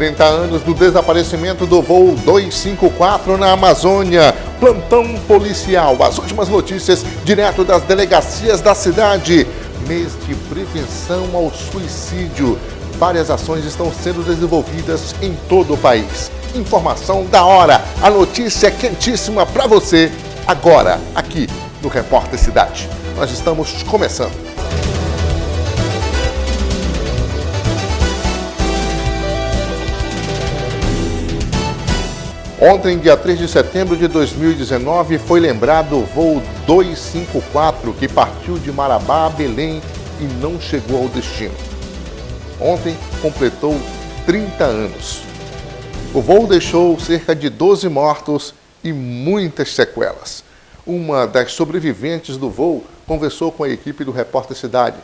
30 anos do desaparecimento do voo 254 na Amazônia. Plantão policial. As últimas notícias direto das delegacias da cidade. Mês de prevenção ao suicídio. Várias ações estão sendo desenvolvidas em todo o país. Informação da hora. A notícia é quentíssima para você agora, aqui no Repórter Cidade. Nós estamos começando. Ontem, dia 3 de setembro de 2019, foi lembrado o voo 254, que partiu de Marabá a Belém e não chegou ao destino. Ontem, completou 30 anos. O voo deixou cerca de 12 mortos e muitas sequelas. Uma das sobreviventes do voo conversou com a equipe do Repórter Cidade,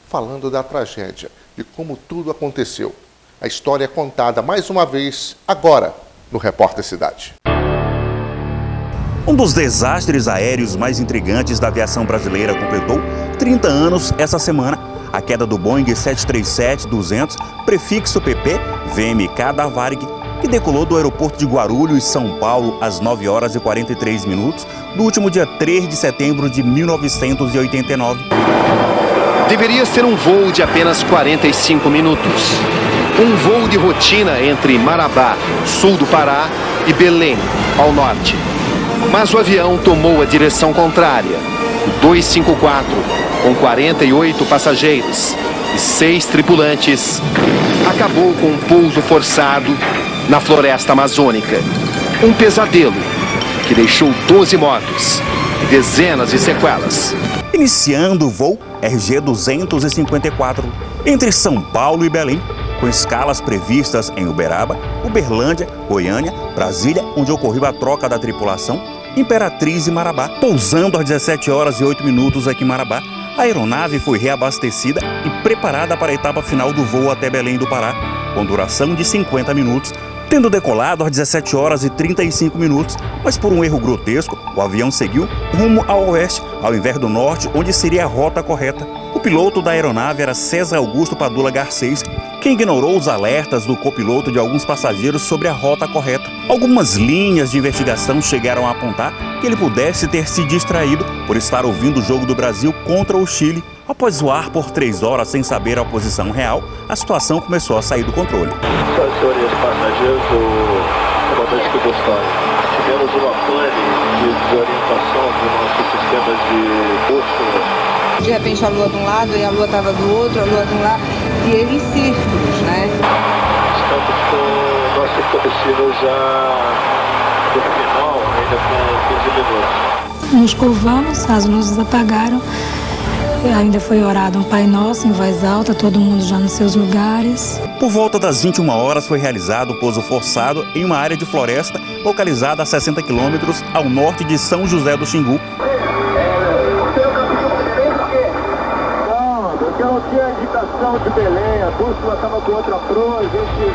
falando da tragédia, de como tudo aconteceu. A história é contada mais uma vez, agora, no Repórter Cidade. Um dos desastres aéreos mais intrigantes da aviação brasileira completou 30 anos essa semana. A queda do Boeing 737-200, prefixo PP, VMK da Varig, que decolou do aeroporto de Guarulhos, São Paulo, às 9 horas e 43 minutos, do último dia 3 de setembro de 1989. Deveria ser um voo de apenas 45 minutos. Um voo de rotina entre Marabá, sul do Pará, e Belém, ao norte. Mas o avião tomou a direção contrária. O 254, com 48 passageiros e 6 tripulantes, acabou com um pouso forçado na floresta amazônica. Um pesadelo que deixou 12 mortos e dezenas de sequelas. Iniciando o voo RG-254 entre São Paulo e Belém, com escalas previstas em Uberaba, Uberlândia, Goiânia, Brasília, onde ocorreu a troca da tripulação, Imperatriz e Marabá. Pousando às 17 horas e 8 minutos aqui em Marabá, a aeronave foi reabastecida e preparada para a etapa final do voo até Belém do Pará, com duração de 50 minutos, tendo decolado às 17 horas e 35 minutos, mas por um erro grotesco, o avião seguiu rumo ao oeste, ao invés do norte, onde seria a rota correta. O piloto da aeronave era César Augusto Padula Garcês, que ignorou os alertas do copiloto de alguns passageiros sobre a rota correta. Algumas linhas de investigação chegaram a apontar que ele pudesse ter se distraído por estar ouvindo o jogo do Brasil contra o Chile. Após voar por 3 horas sem saber a posição real, a situação começou a sair do controle. Senhores passageiros do comandante Cubostone, tivemos uma pane de desorientação do nosso sistema de bússola. De repente a lua de um lado e a lua estava do outro, a lua de um lado, e ele em círculos, né? Estamos com o nosso combustível já no final, ainda com 15 minutos. Nos curvamos, as luzes apagaram, ainda foi orado um Pai Nosso em voz alta, todo mundo já nos seus lugares. Por volta das 21 horas foi realizado o pouso forçado em uma área de floresta localizada a 60 quilômetros ao norte de São José do Xingu. Não tinha indicação de Belém, a bússola estava com outra proa, a gente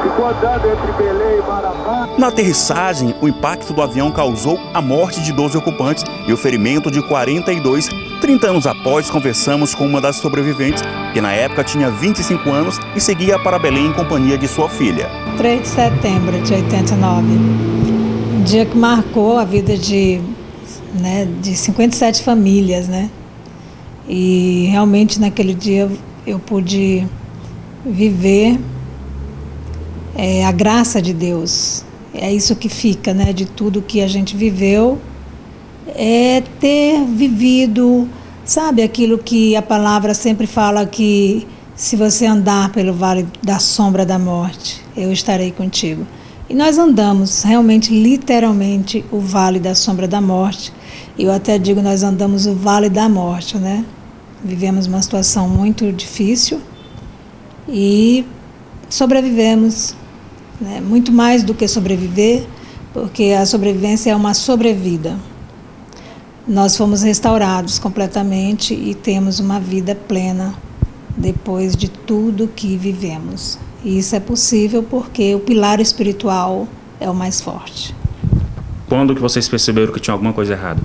ficou andando entre Belém e Marabá. Na aterrissagem, o impacto do avião causou a morte de 12 ocupantes e o ferimento de 42. 30 anos após, conversamos com uma das sobreviventes, que na época tinha 25 anos e seguia para Belém em companhia de sua filha. 3 de setembro de 89, um dia que marcou a vida de 57 famílias, né? E realmente naquele dia eu pude viver a graça de Deus. É isso que fica, né, de tudo que a gente viveu, é ter vivido, sabe, aquilo que a palavra sempre fala, que se você andar pelo vale da sombra da morte, eu estarei contigo. E nós andamos realmente, literalmente, o vale da sombra da morte. Eu até digo, nós andamos o vale da morte, né? Vivemos uma situação muito difícil e sobrevivemos, né? Muito mais do que sobreviver, porque a sobrevivência é uma sobrevida. Nós fomos restaurados completamente e temos uma vida plena depois de tudo que vivemos. E isso é possível porque o pilar espiritual é o mais forte. Quando que vocês perceberam que tinha alguma coisa errada?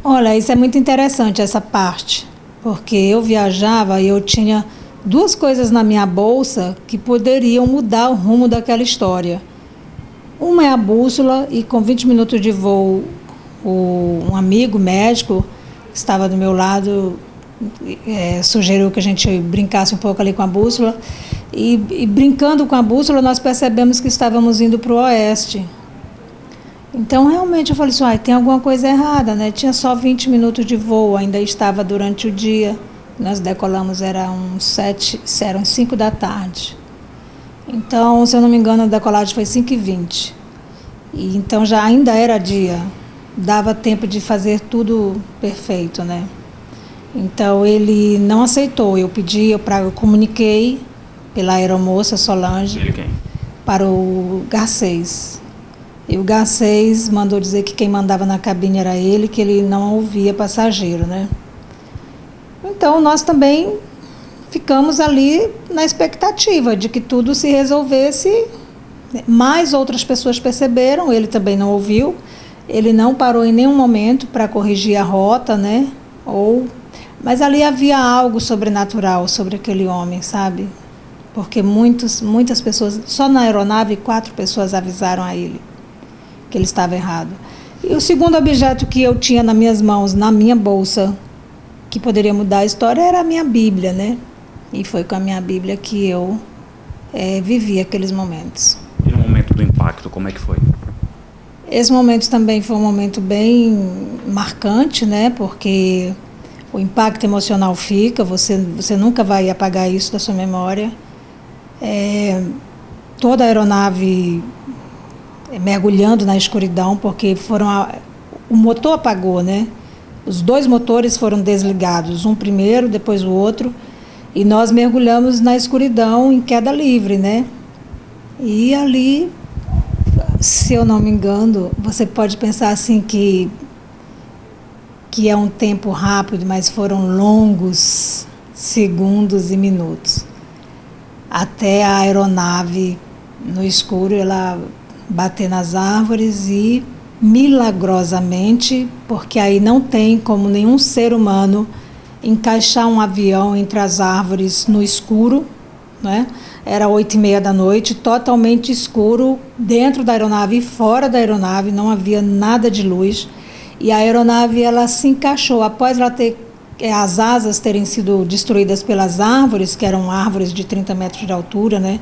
Olha, isso é muito interessante, essa parte, porque eu viajava e eu tinha duas coisas na minha bolsa que poderiam mudar o rumo daquela história. Uma é a bússola, e com 20 minutos de voo, um amigo médico que estava do meu lado sugeriu que a gente brincasse um pouco ali com a bússola, e brincando com a bússola nós percebemos que estávamos indo para o oeste. Então realmente eu falei assim, tem alguma coisa errada, né? Tinha só 20 minutos de voo, ainda estava durante o dia. Nós decolamos, eram 5 da tarde. Então, se eu não me engano, a decolagem foi 5h20. E então já ainda era dia, dava tempo de fazer tudo perfeito, né? Então ele não aceitou. Eu comuniquei pela aeromoça Solange para o Garcês. E o Garcês mandou dizer que quem mandava na cabine era ele, que ele não ouvia passageiro, né? Então nós também ficamos ali na expectativa de que tudo se resolvesse. Mais outras pessoas perceberam, ele também não ouviu. Ele não parou em nenhum momento para corrigir a rota, né? Mas ali havia algo sobrenatural sobre aquele homem, sabe? Porque muitas pessoas, só na aeronave 4 pessoas avisaram a ele que ele estava errado. E o segundo objeto que eu tinha nas minhas mãos, na minha bolsa, que poderia mudar a história, era a minha Bíblia, né? E foi com a minha Bíblia que eu vivi aqueles momentos. E no momento do impacto, como é que foi? Esse momento também foi um momento bem marcante, né? Porque o impacto emocional fica, você nunca vai apagar isso da sua memória. Toda a aeronave mergulhando na escuridão, porque o motor apagou, né? Os 2 motores foram desligados, um primeiro, depois o outro, e nós mergulhamos na escuridão em queda livre, né? E ali, se eu não me engano, você pode pensar assim que é um tempo rápido, mas foram longos segundos e minutos. Até a aeronave, no escuro, ela bater nas árvores e, milagrosamente, porque aí não tem como nenhum ser humano encaixar um avião entre as árvores no escuro, né? Era 8h30 da noite, totalmente escuro, dentro da aeronave e fora da aeronave, não havia nada de luz. E a aeronave, ela se encaixou, após ela as asas terem sido destruídas pelas árvores, que eram árvores de 30 metros de altura, né?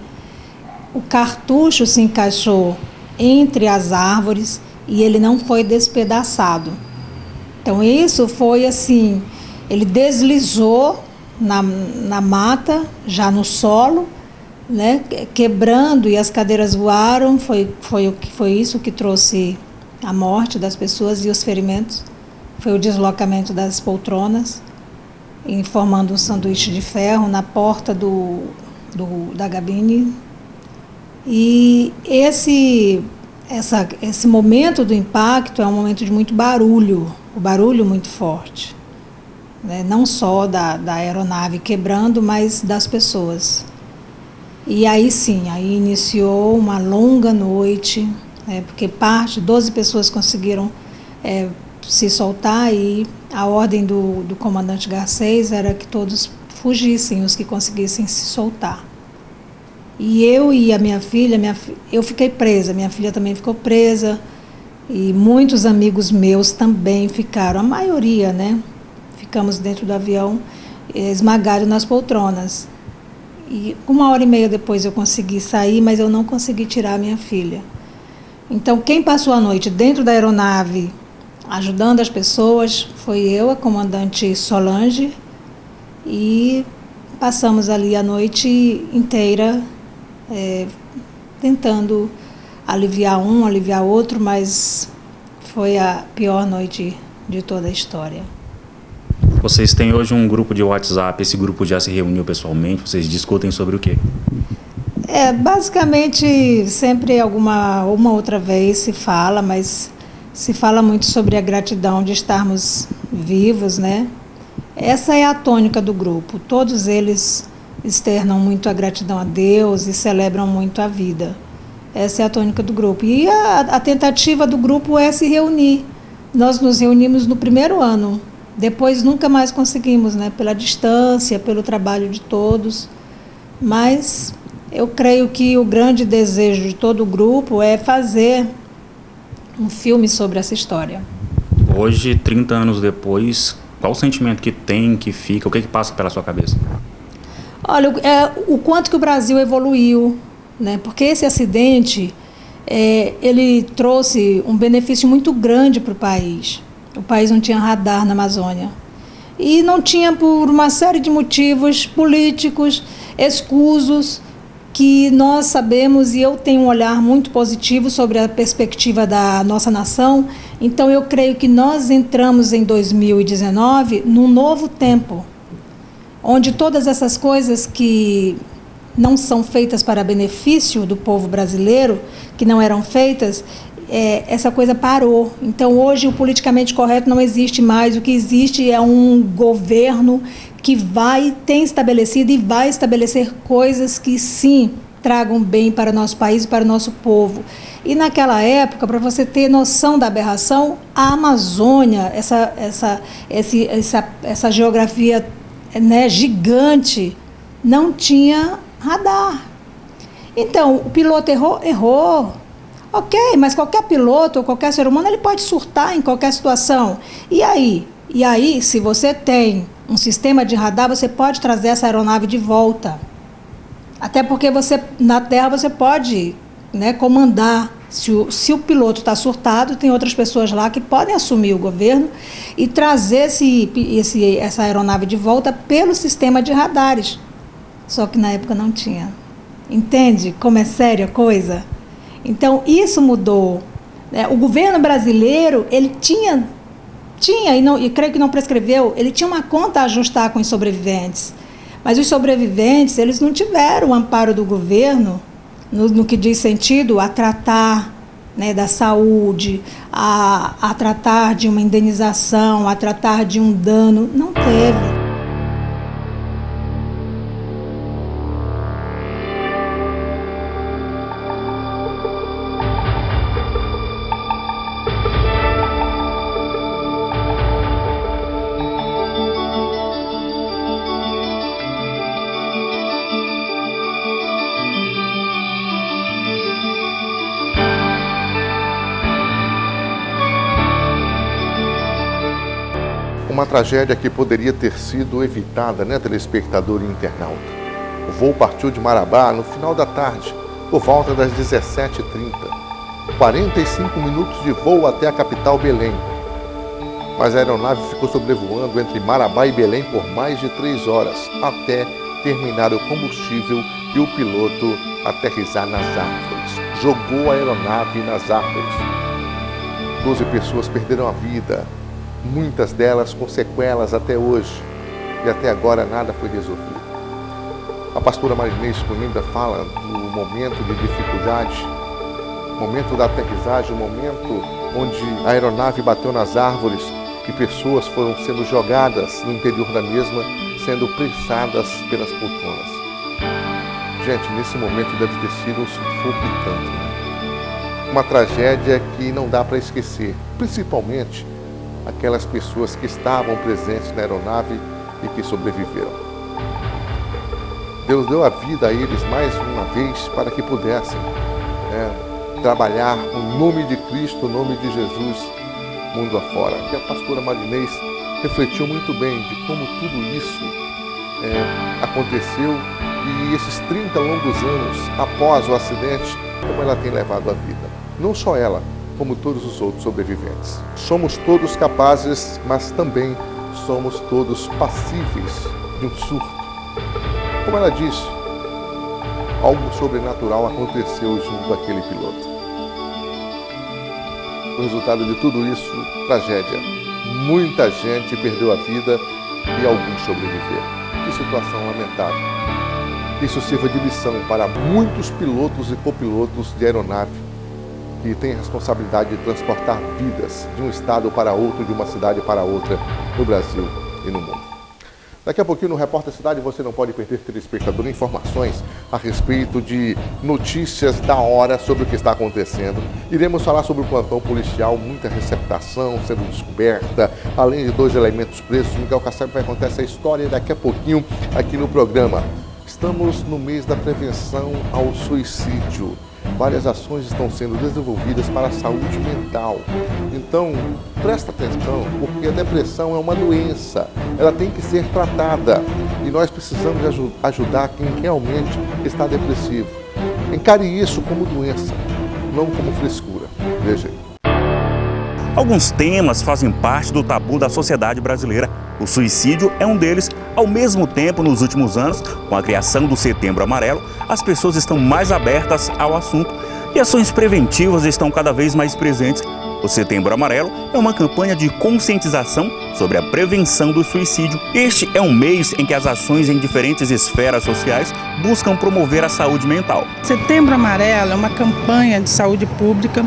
O cartucho se encaixou entre as árvores e ele não foi despedaçado. Então isso foi assim, ele deslizou na mata, já no solo, né? Quebrando, e as cadeiras voaram. Foi isso que trouxe a morte das pessoas e os ferimentos. Foi o deslocamento das poltronas, formando um sanduíche de ferro na porta da cabine. E esse momento do impacto é um momento de muito barulho, o barulho muito forte, né? Não só da aeronave quebrando, mas das pessoas. E aí sim, aí iniciou uma longa noite, porque 12 pessoas conseguiram se soltar, e a ordem do comandante Garcês era que todos fugissem, os que conseguissem se soltar. E eu e a minha filha, eu fiquei presa, minha filha também ficou presa, e muitos amigos meus também ficaram, a maioria, né? Ficamos dentro do avião, esmagados nas poltronas. E 1h30 depois eu consegui sair, mas eu não consegui tirar a minha filha. Então, quem passou a noite dentro da aeronave, ajudando as pessoas, foi eu, a comandante Solange, e passamos ali a noite inteira tentando aliviar um, aliviar outro, mas foi a pior noite de toda a história. Vocês têm hoje um grupo de WhatsApp, esse grupo já se reuniu pessoalmente, vocês discutem sobre o quê? Basicamente, sempre uma outra vez se fala, mas se fala muito sobre a gratidão de estarmos vivos, né? Essa é a tônica do grupo. Todos eles externam muito a gratidão a Deus e celebram muito a vida. Essa é a tônica do grupo. E a tentativa do grupo é se reunir. Nós nos reunimos no primeiro ano Depois nunca mais conseguimos, né? Pela distância, pelo trabalho de todos. Mas eu creio que o grande desejo de todo o grupo é fazer um filme sobre essa história. Hoje, 30 anos depois, qual o sentimento que tem, que fica, o que passa pela sua cabeça? Olha, o quanto que o Brasil evoluiu, né? Porque esse acidente, ele trouxe um benefício muito grande para o país. O país não tinha radar na Amazônia. E não tinha por uma série de motivos políticos, escusos, que nós sabemos, e eu tenho um olhar muito positivo sobre a perspectiva da nossa nação. Então eu creio que nós entramos em 2019 num novo tempo, onde todas essas coisas que não são feitas para benefício do povo brasileiro, que não eram feitas, essa coisa parou. Então hoje o politicamente correto não existe mais, o que existe é um governo que tem estabelecido e vai estabelecer coisas que sim tragam bem para o nosso país e para o nosso povo. E naquela época, para você ter noção da aberração, a Amazônia, essa geografia, né, gigante, não tinha radar. Então, o piloto errou. Ok, mas qualquer piloto ou qualquer ser humano ele pode surtar em qualquer situação. E aí, se você tem um sistema de radar, você pode trazer essa aeronave de volta. Até porque na Terra você pode, né, comandar. Se o piloto está surtado, tem outras pessoas lá que podem assumir o governo e trazer essa aeronave de volta pelo sistema de radares. Só que na época não tinha. Entende como é séria a coisa? Então, isso mudou. O governo brasileiro, ele tinha e creio que não prescreveu, ele tinha uma conta a ajustar com os sobreviventes. Mas os sobreviventes, eles não tiveram o amparo do governo, no que diz sentido a tratar, né, da saúde, a tratar de uma indenização, a tratar de um dano. Não teve. Uma tragédia que poderia ter sido evitada, né, telespectador e internauta. O voo partiu de Marabá no final da tarde, por volta das 17h30. 45 minutos de voo até a capital Belém. Mas a aeronave ficou sobrevoando entre Marabá e Belém por mais de 3 horas, até terminar o combustível e o piloto aterrissar nas árvores. Jogou a aeronave nas árvores. 12 pessoas perderam a vida, muitas delas com sequelas até hoje, e até agora nada foi resolvido. A pastora Marinês Coimbra fala do momento de dificuldade, momento da aterrissagem, o momento onde a aeronave bateu nas árvores e pessoas foram sendo jogadas no interior da mesma, sendo prensadas pelas poltronas. Gente, nesse momento deve ter sido um sufoco e tanto, né? Uma tragédia que não dá para esquecer, principalmente aquelas pessoas que estavam presentes na aeronave e que sobreviveram. Deus deu a vida a eles mais uma vez para que pudessem trabalhar o nome de Cristo, o nome de Jesus, mundo afora. E a pastora Marinês refletiu muito bem de como tudo isso aconteceu e esses 30 longos anos após o acidente, como ela tem levado a vida. Não só ela, como todos os outros sobreviventes. Somos todos capazes, mas também somos todos passíveis de um surto. Como ela disse, algo sobrenatural aconteceu junto àquele piloto. O resultado de tudo isso, tragédia. Muita gente perdeu a vida e alguns sobreviveram. Que situação lamentável. Isso sirva de lição para muitos pilotos e copilotos de aeronave que tem a responsabilidade de transportar vidas de um estado para outro, de uma cidade para outra, no Brasil e no mundo. Daqui a pouquinho no Repórter Cidade você não pode perder, telespectador, informações a respeito de notícias da hora sobre o que está acontecendo. Iremos falar sobre o plantão policial, muita receptação sendo descoberta, além de 2 elementos presos. Miguel Kassab vai contar essa história daqui a pouquinho aqui no programa. Estamos no mês da prevenção ao suicídio. Várias ações estão sendo desenvolvidas para a saúde mental. Então, presta atenção, porque a depressão é uma doença. Ela tem que ser tratada. E nós precisamos ajudar quem realmente está depressivo. Encare isso como doença, não como frescura. Veja aí. Alguns temas fazem parte do tabu da sociedade brasileira. O suicídio é um deles. Ao mesmo tempo, nos últimos anos, com a criação do Setembro Amarelo, as pessoas estão mais abertas ao assunto e ações preventivas estão cada vez mais presentes. O Setembro Amarelo é uma campanha de conscientização sobre a prevenção do suicídio. Este é um mês em que as ações em diferentes esferas sociais buscam promover a saúde mental. Setembro Amarelo é uma campanha de saúde pública,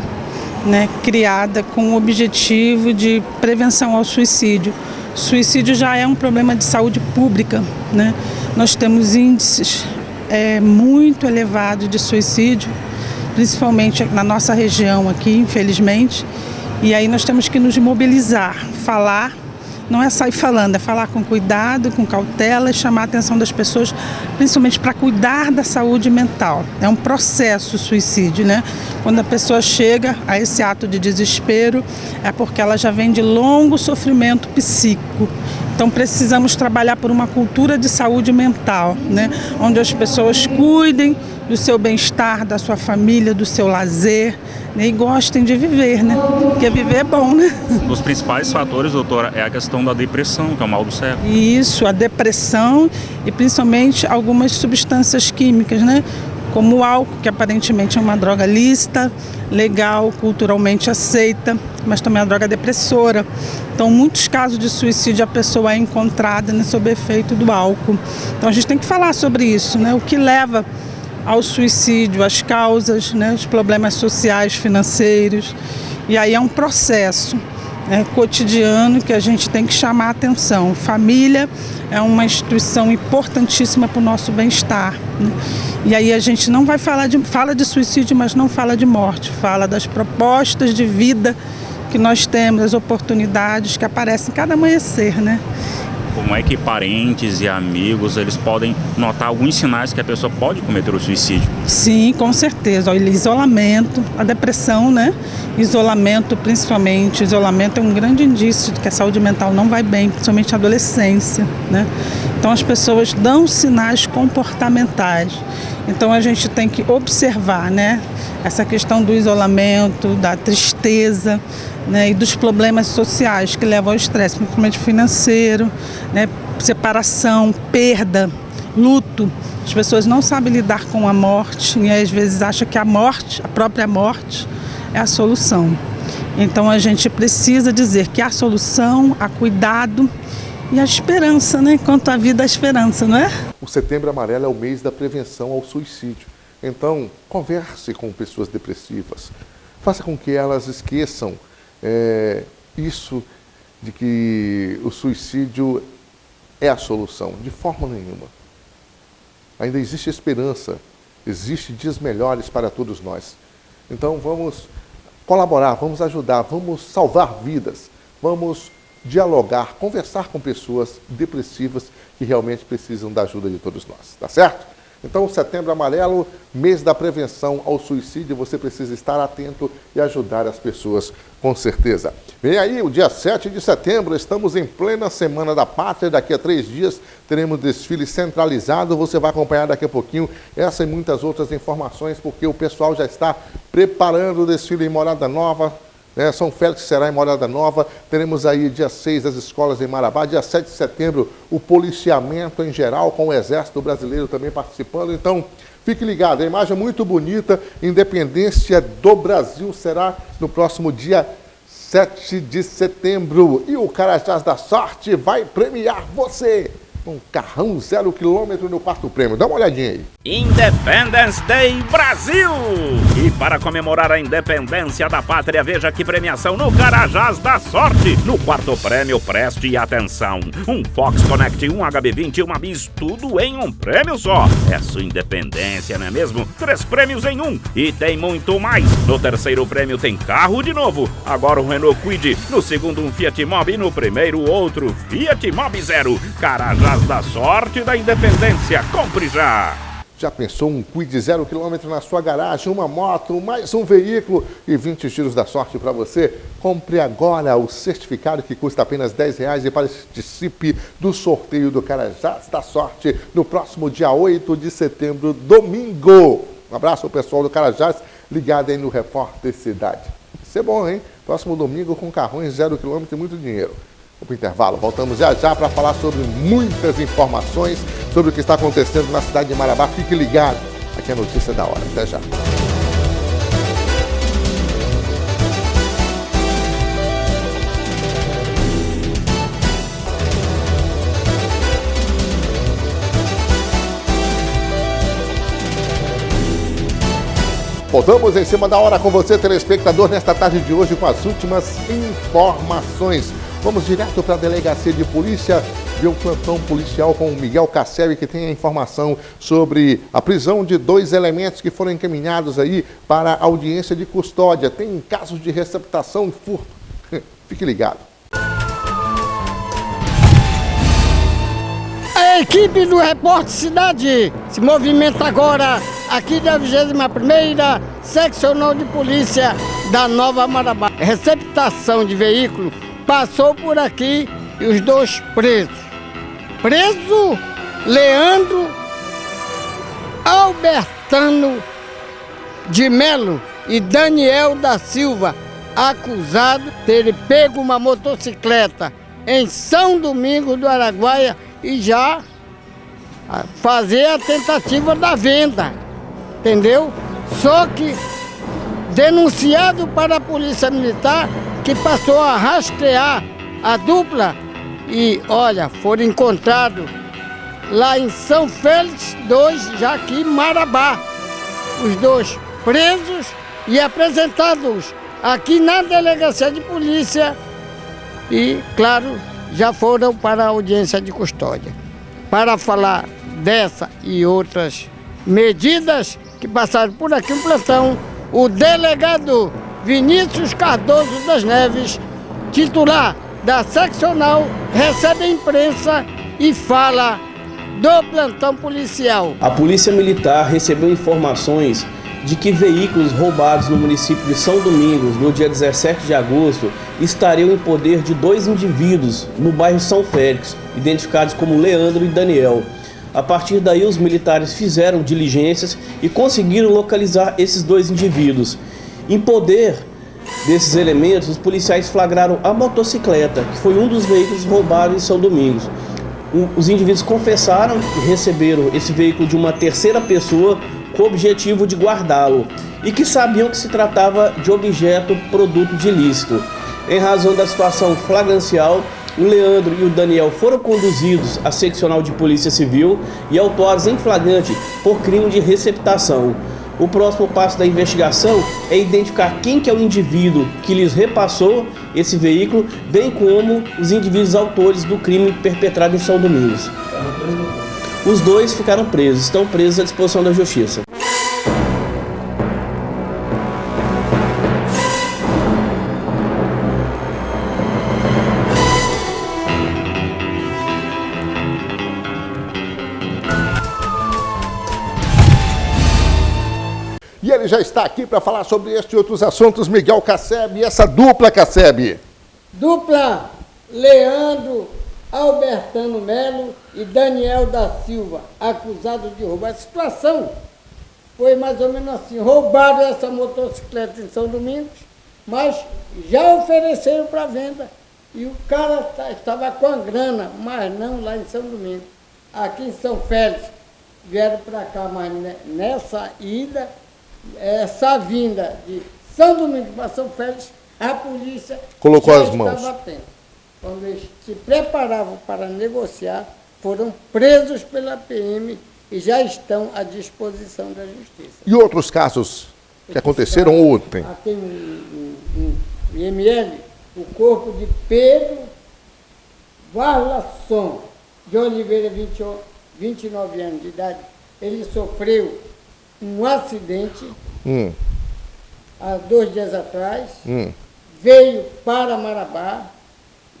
criada com o objetivo de prevenção ao suicídio. Suicídio já é um problema de saúde pública, Nós temos índices muito elevados de suicídio, principalmente na nossa região aqui, infelizmente. E aí nós temos que nos mobilizar, falar. Não é sair falando, é falar com cuidado, com cautela e chamar a atenção das pessoas, principalmente para cuidar da saúde mental. É um processo o suicídio, Quando a pessoa chega a esse ato de desespero, é porque ela já vem de longo sofrimento psíquico. Então precisamos trabalhar por uma cultura de saúde mental, Onde as pessoas cuidem do seu bem-estar, da sua família, do seu lazer, e gostem de viver, Porque viver é bom, Um dos principais fatores, doutora, é a questão da depressão, que é o mal do século. Isso, a depressão e principalmente algumas substâncias químicas, Como o álcool, que aparentemente é uma droga lícita, legal, culturalmente aceita, mas também é uma droga depressora. Então, muitos casos de suicídio, a pessoa é encontrada sob efeito do álcool. Então, a gente tem que falar sobre isso, O que leva ao suicídio, as causas, os problemas sociais, financeiros. E aí é um processo cotidiano que a gente tem que chamar a atenção. Família é uma instituição importantíssima para o nosso bem-estar. E aí a gente não vai fala de suicídio, mas não fala de morte, fala das propostas de vida que nós temos, as oportunidades que aparecem cada amanhecer, Como é que parentes e amigos, eles podem notar alguns sinais que a pessoa pode cometer o suicídio? Sim, com certeza. Olha, isolamento, a depressão, Isolamento, principalmente. Isolamento é um grande indício de que a saúde mental não vai bem, principalmente a adolescência, Então as pessoas dão sinais comportamentais. Então a gente tem que observar, essa questão do isolamento, da tristeza, e dos problemas sociais que levam ao estresse, principalmente financeiro, separação, perda, luto. As pessoas não sabem lidar com a morte e às vezes acham que a própria morte, é a solução. Então a gente precisa dizer que há solução, há cuidado e a esperança, Quanto à vida, a esperança, não é? O Setembro Amarelo é o mês da prevenção ao suicídio. Então, converse com pessoas depressivas. Faça com que elas esqueçam isso de que o suicídio é a solução, de forma nenhuma. Ainda existe esperança, existem dias melhores para todos nós. Então vamos colaborar, vamos ajudar, vamos salvar vidas, vamos dialogar, conversar com pessoas depressivas que realmente precisam da ajuda de todos nós, tá certo? Então, o Setembro Amarelo, mês da prevenção ao suicídio, você precisa estar atento e ajudar as pessoas, com certeza. Vem aí o dia 7 de setembro, estamos em plena Semana da Pátria, daqui a 3 dias teremos desfile centralizado, você vai acompanhar daqui a pouquinho essa e muitas outras informações, porque o pessoal já está preparando o desfile em Morada Nova, São Félix será em Morada Nova, teremos aí dia 6 as escolas em Marabá, dia 7 de setembro o policiamento em geral, com o Exército Brasileiro também participando, então fique ligado, a imagem é muito bonita, Independência do Brasil será no próximo dia 7 de setembro e o Carajás da Sorte vai premiar você. Um carrão 0 km no quarto prêmio. Dá uma olhadinha aí. Independence Day Brasil! E para comemorar a independência da pátria, veja que premiação no Carajás da Sorte. No quarto prêmio, preste atenção. Um Fox Connect, um HB20 e uma Bis, tudo em um prêmio só. É sua independência, não é mesmo? 3 prêmios em um. E tem muito mais. No terceiro prêmio tem carro de novo. Agora um Renault Kwid. No segundo um Fiat Mobi. E no primeiro outro Fiat Mobi Zero. Carajás da Sorte da Independência. Compre já! Já pensou um Kwid 0 km na sua garagem, uma moto, mais um veículo e 20 giros da sorte para você? Compre agora o certificado que custa apenas R$10 e participe do sorteio do Carajás da Sorte no próximo dia 8 de setembro, domingo. Um abraço ao pessoal do Carajás ligado aí no Repórter Cidade. Vai ser bom, hein? Próximo domingo com carrões 0 km e muito dinheiro. Vamos para o intervalo, voltamos já para falar sobre muitas informações sobre o que está acontecendo na cidade de Marabá. Fique ligado, aqui é a notícia da hora. Até já. Voltamos em cima da hora com você, telespectador, nesta tarde de hoje com as últimas informações. Vamos direto para a delegacia de polícia, ver o plantão policial com o Miguel Cassebe, que tem a informação sobre a prisão de 2 elementos que foram encaminhados aí para a audiência de custódia. Tem casos de receptação e furto. Fique ligado. A equipe do Repórter Cidade se movimenta agora aqui da 21ª Seccional de Polícia da Nova Marabá. Receptação de veículo passou por aqui e os 2 presos. Preso Leandro Albertano de Melo e Daniel da Silva, acusado de ter pego uma motocicleta em São Domingos do Araguaia e já fazer a tentativa da venda, entendeu? Só que denunciado para a Polícia Militar, que passou a rastrear a dupla e, olha, foram encontrados lá em São Félix 2, já aqui em Marabá. Os 2 presos e apresentados aqui na delegacia de polícia e, claro, já foram para a audiência de custódia. Para falar dessa e outras medidas que passaram por aqui no plantão, o delegado Vinícius Cardoso das Neves, titular da seccional, recebe a imprensa e fala do plantão policial. A Polícia Militar recebeu informações de que veículos roubados no município de São Domingos, no dia 17 de agosto, estariam em poder de 2 indivíduos no bairro São Félix, identificados como Leandro e Daniel. A partir daí, os militares fizeram diligências e conseguiram localizar esses 2 indivíduos. Em poder desses elementos, os policiais flagraram a motocicleta, que foi um dos veículos roubados em São Domingos. Os indivíduos confessaram que receberam esse veículo de uma terceira pessoa com o objetivo de guardá-lo e que sabiam que se tratava de objeto produto de ilícito. Em razão da situação flagrancial, o Leandro e o Daniel foram conduzidos à seccional de polícia civil e autuados em flagrante por crime de receptação. O próximo passo da investigação é identificar quem que é o indivíduo que lhes repassou esse veículo, bem como os indivíduos autores do crime perpetrado em São Domingos. Os 2 ficaram presos, estão presos à disposição da Justiça. E ele já está aqui para falar sobre este e outros assuntos, Miguel Cassebe, e essa dupla Cassebe. Dupla Leandro Albertano Melo e Daniel da Silva, acusados de roubar. A situação foi mais ou menos assim: roubaram essa motocicleta em São Domingos, mas já ofereceram para venda. E o cara estava com a grana, mas não lá em São Domingos. Aqui em São Félix, vieram para cá, mas nessa ida, essa vinda de São Domingos para São Félix, a polícia colocou já as mãos. Estava atenta. Quando eles se preparavam para negociar, foram presos pela PM e já estão à disposição da Justiça. E outros casos que aconteceram ontem? Tem um IML, o corpo de Pedro Varlasson de Oliveira, 29 anos de idade. Ele sofreu um acidente há 2 dias atrás, veio para Marabá,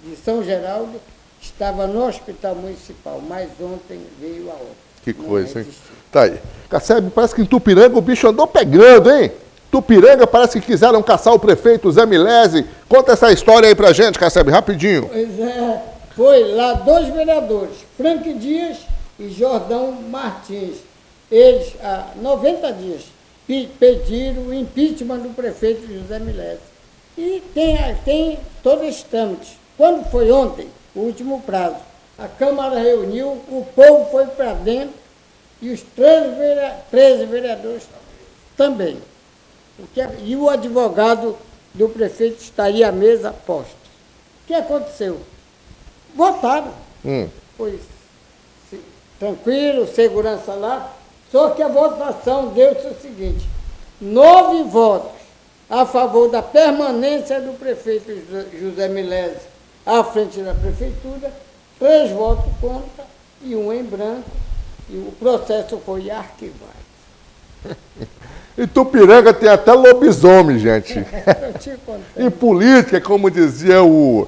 de São Geraldo, estava no hospital municipal, mas ontem veio a óbito. Que coisa, hein? Tá aí. Cassebe, parece que em Tupiranga o bicho andou pegando, hein? Tupiranga parece que quiseram caçar o prefeito Zé Milese. Conta essa história aí pra gente, Cassebe, rapidinho. Pois é, foi lá 2 vereadores, Frank Dias e Jordão Martins. Eles, há 90 dias, pediram o impeachment do prefeito José Milese. E tem todo esse trâmite. Quando foi ontem, o último prazo, a Câmara reuniu, o povo foi para dentro e os 13 vereadores também. E o advogado do prefeito estaria à mesa posta. O que aconteceu? Votaram. Foi tranquilo, segurança lá, só que a votação deu-se o seguinte: 9 votos a favor da permanência do prefeito José Milese à frente da prefeitura, 3 votos contra e 1 em branco, e o processo foi arquivado. Em Tupiranga tem até lobisomem, gente. Em política, como dizia o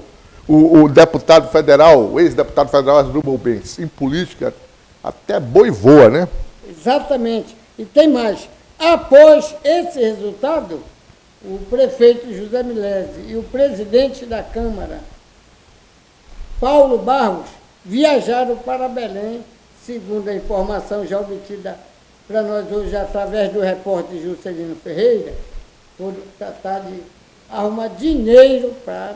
deputado federal, o ex-deputado federal Asdrubal Bens, em política até boi voa, né? Exatamente. E tem mais. Após esse resultado, o prefeito José Milese e o presidente da Câmara, Paulo Barros, viajaram para Belém, segundo a informação já obtida para nós hoje através do repórter Juscelino Ferreira, por tratar de arrumar dinheiro para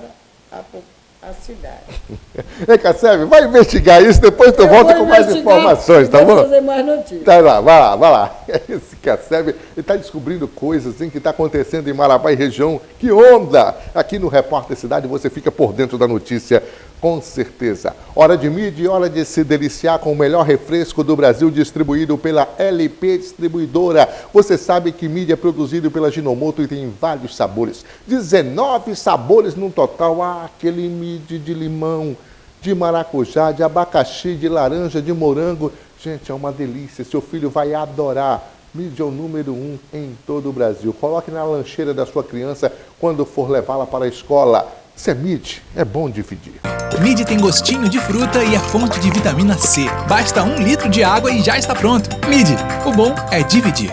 a cidade. Cassebe, vai investigar isso, depois tu volta com mais informações, tá bom? Vou fazer mais notícias. Tá lá, vai lá. Esse Cassebe, ele está descobrindo coisas que está acontecendo em Marabá e região. Que onda! Aqui no Repórter Cidade você fica por dentro da notícia, com certeza. Hora de mídia e hora de se deliciar com o melhor refresco do Brasil, distribuído pela LP Distribuidora. Você sabe que mídia é produzido pela Ginomoto e tem vários sabores. 19 sabores no total. Aquele mídia de limão, de maracujá, de abacaxi, de laranja, de morango. Gente, é uma delícia. Seu filho vai adorar. Mídia é o número 1 em todo o Brasil. Coloque na lancheira da sua criança quando for levá-la para a escola. Se é Midi, é bom dividir. Midi tem gostinho de fruta e é fonte de vitamina C. Basta 1 litro de água e já está pronto. Midi, o bom é dividir.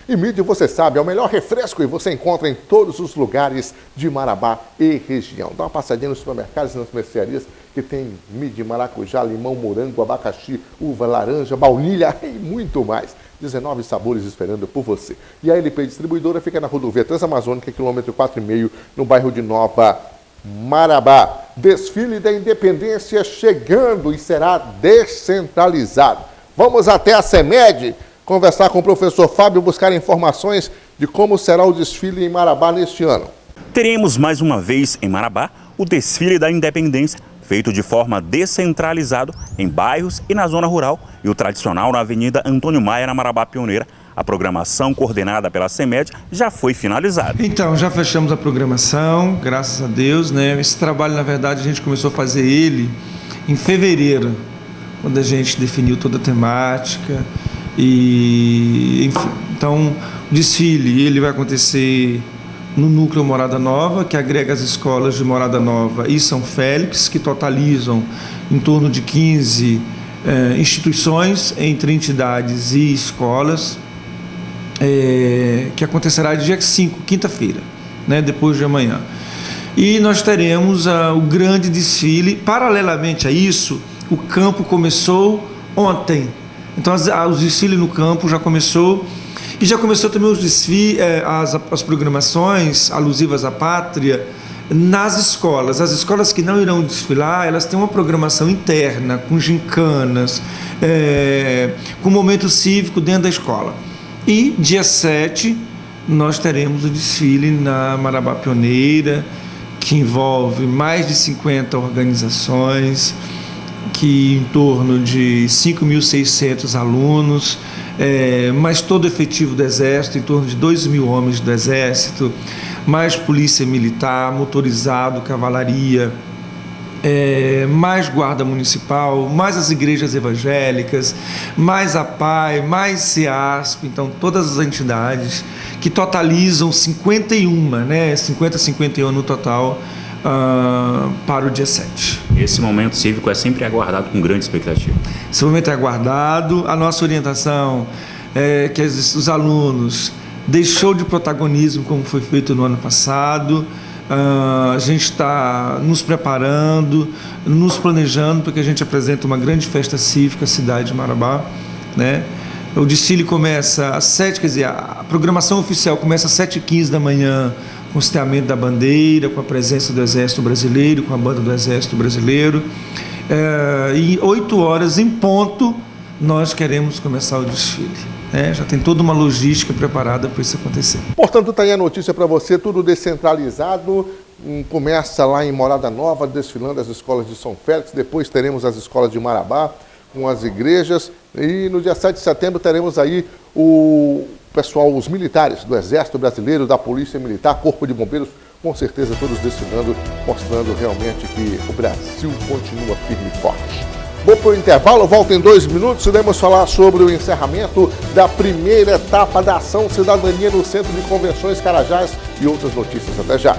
E Midi, você sabe, é o melhor refresco e você encontra em todos os lugares de Marabá e região. Dá uma passadinha nos supermercados e nas mercearias que tem Midi, maracujá, limão, morango, abacaxi, uva, laranja, baunilha e muito mais. 19 sabores esperando por você. E a LP Distribuidora fica na rodovia Transamazônica, quilômetro 4,5, no bairro de Nova Marabá. Desfile da Independência chegando e será descentralizado. Vamos até a CEMED conversar com o professor Fábio, buscar informações de como será o desfile em Marabá neste ano. Teremos mais uma vez em Marabá o Desfile da Independência, feito de forma descentralizada em bairros e na zona rural, e o tradicional na Avenida Antônio Maia, na Marabá Pioneira. A programação coordenada pela CEMED já foi finalizada. Então, já fechamos a programação, graças a Deus, né? Esse trabalho, na verdade, a gente começou a fazer ele em fevereiro, quando a gente definiu toda a temática e, enfim. Então, o desfile, ele vai acontecer no núcleo Morada Nova, que agrega as escolas de Morada Nova e São Félix, que totalizam em torno de 15 instituições entre entidades e escolas, que acontecerá dia 5, quinta-feira, né, depois de amanhã. E nós teremos o grande desfile. Paralelamente a isso, o campo começou ontem. Então, os desfiles no campo já começou. E já começou também os desfiles, as programações alusivas à pátria nas escolas. As escolas que não irão desfilar, elas têm uma programação interna, com gincanas, com momento cívico dentro da escola. E dia 7, nós teremos o desfile na Marabá Pioneira, que envolve mais de 50 organizações, aqui em torno de 5.600 alunos, mais todo o efetivo do Exército, em torno de 2.000 homens do Exército, mais polícia militar, motorizado, cavalaria, mais guarda municipal, mais as igrejas evangélicas, mais a PAI, mais CEASP, então todas as entidades que totalizam 51, 51 no total para o dia 7. Esse momento cívico é sempre aguardado com grande expectativa. Esse momento é aguardado, a nossa orientação é que os alunos deixou de protagonismo como foi feito no ano passado. A gente está nos preparando, nos planejando para que a gente apresente uma grande festa cívica à cidade de Marabá, né? O desfile começa às 7, quer dizer, a programação oficial começa às 7h15 da manhã, com o hasteamento da bandeira, com a presença do Exército Brasileiro, com a banda do Exército Brasileiro. E 8 horas em ponto, nós queremos começar o desfile. Já tem toda uma logística preparada para isso acontecer. Portanto, está aí a notícia para você, tudo descentralizado. Começa lá em Morada Nova, desfilando as escolas de São Félix, depois teremos as escolas de Marabá, com as igrejas, e no dia 7 de setembro teremos aí o pessoal, os militares do Exército Brasileiro, da Polícia Militar, Corpo de Bombeiros, com certeza todos desfilando, mostrando realmente que o Brasil continua firme e forte. Vou para o intervalo, volto em 2 minutos e vamos falar sobre o encerramento da primeira etapa da Ação Cidadania no Centro de Convenções Carajás e outras notícias. Até já!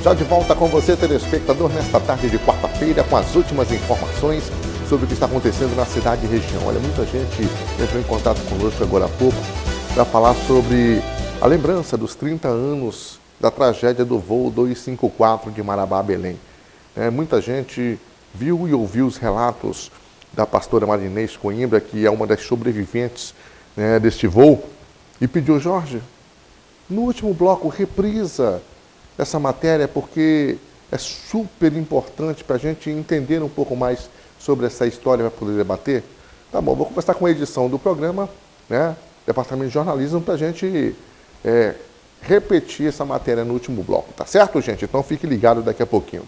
Já de volta com você, telespectador, nesta tarde de quarta-feira, com as últimas informações sobre o que está acontecendo na cidade e região. Olha, muita gente entrou em contato conosco agora há pouco para falar sobre a lembrança dos 30 anos da tragédia do voo 254 de Marabá a Belém. Muita gente viu e ouviu os relatos da pastora Marinês Coimbra, que é uma das sobreviventes deste voo, e pediu: Jorge, no último bloco, reprisa essa matéria, porque é super importante para a gente entender um pouco mais sobre essa história, para poder debater. Tá bom, vou conversar com a edição do programa, Departamento de Jornalismo, para a gente repetir essa matéria no último bloco, tá certo, gente? Então fique ligado daqui a pouquinho.